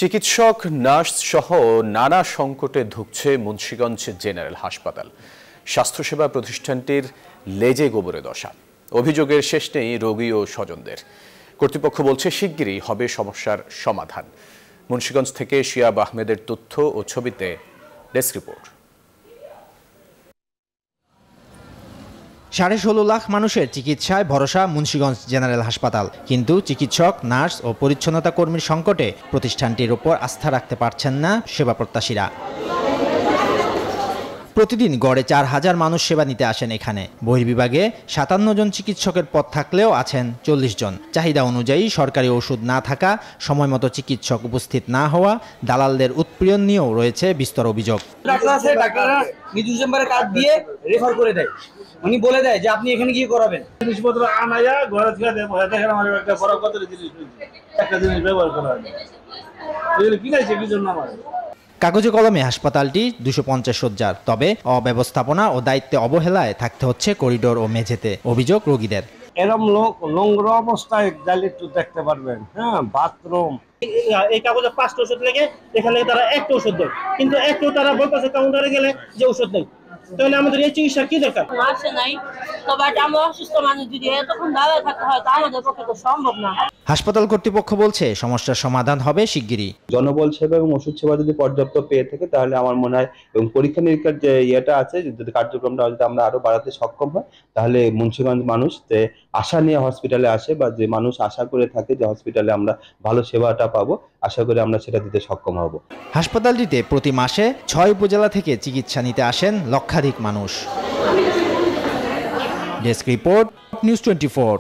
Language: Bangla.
চিকিৎসক, নার্স সহ নানা সংকটে ধুঁকছে মুন্সিগঞ্জ জেনারেল হাসপাতাল। স্বাস্থ্যসেবা প্রতিষ্ঠানটির লেজে গোবরে দশা। অভিযোগের শেষ নেই রোগী ও স্বজনদের। কর্তৃপক্ষ বলছে শিগগিরই হবে সমস্যার সমাধান। মুন্সিগঞ্জ থেকে শিয়াব আহমেদের তথ্য ও ছবিতে ডেস্ক রিপোর্ট। 16.5 লাখ মানুষের চিকিৎসায় ভরসা মুন্সিগঞ্জ জেনারেল হাসপাতাল, কিন্তু চিকিৎসক, নার্স ও পরিচ্ছন্নতা কর্মীর সংকটে প্রতিষ্ঠানটির উপর আস্থা রাখতে পারছেন না সেবা প্রত্যাশীরা। প্রতিদিন গড়ে 4000 মানুষ সেবা নিতে আসেন এখানে। বহির্বিভাগে 57 জন চিকিৎসকের পদ থাকলেও আছেন 40 জন। চাহিদা অনুযায়ী সরকারি ওষুধ না থাকা, সময়মতো চিকিৎসক উপস্থিত না হওয়া, দালালদের উৎপীড়ন নিয়েও রয়েছে বিস্তর অভিযোগ। ডাক্তাররা মৃত্যু চেম্বারে কার্ড দিয়ে রেফার করে দেয়, উনি বলে দেয় যে আপনি এখানে গিয়ে করাবেন। জিনিসপত্র আনাইয়া ঘরে থেকে দেখেন আমার একটা বড় কত জিনিস একটা জিনিস ব্যবহার করা হয়, কি খাইছে কি জন্য আমার। কাগজে কলমে হাসপাতালটি 250 শয্যার, তবে অব্যবস্থাপনা ও দায়িত্বে অবহেলায় থাকতে হচ্ছে করিডোর ও মেঝেতে। অভিযোগ রোগীদের। এরকম লোক নোংর অবস্থায় যাইলে একটু দেখতে পারবেন। হ্যাঁ, বাথরুম। এই কাগজে 5টা ওষুধ লেগে এখানে তারা একটা ওষুধ দেয়, কিন্তু একটু তারা বলতেছে কাউন্টারে গেলে যে ওষুধ নেই। তাহলে আমাদের এই চিকিৎসা কি দরকার? আসে নাই, তবে আমরা অসুস্থ মানুষ যদি এতক্ষণ দাঁড়ায় থাকতে হয় তা আমাদের পক্ষে তো সম্ভব না। হাসপাতাল কর্তৃপক্ষ বলছে সমস্যার সমাধান হবে শিগগিরই। জনবল সেবা এবং ওষুধ সেবা যদি পর্যাপ্ত পেয়ে থাকে তাহলে আমার মনে হয় এবং পরীক্ষা নিরীক্ষার যে ইয়েটা আছে, যদি কার্যক্রমটা যদি আমরা আরো বাড়াতে সক্ষম হয়, তাহলে মুন্সিগঞ্জ মানুষ যে আশা নিয়ে হসপিটালে আসে বা যে মানুষ আশা করে থাকে যে হসপিটালে আমরা ভালো সেবাটা পাবো, আশা করি আমরা সেটা দিতে সক্ষম হব। হাসপাতালটিতে প্রতি মাসে 6 উপজেলা থেকে চিকিৎসা নিতে আসেন লক্ষাধিক মানুষ। Desk report, news 24।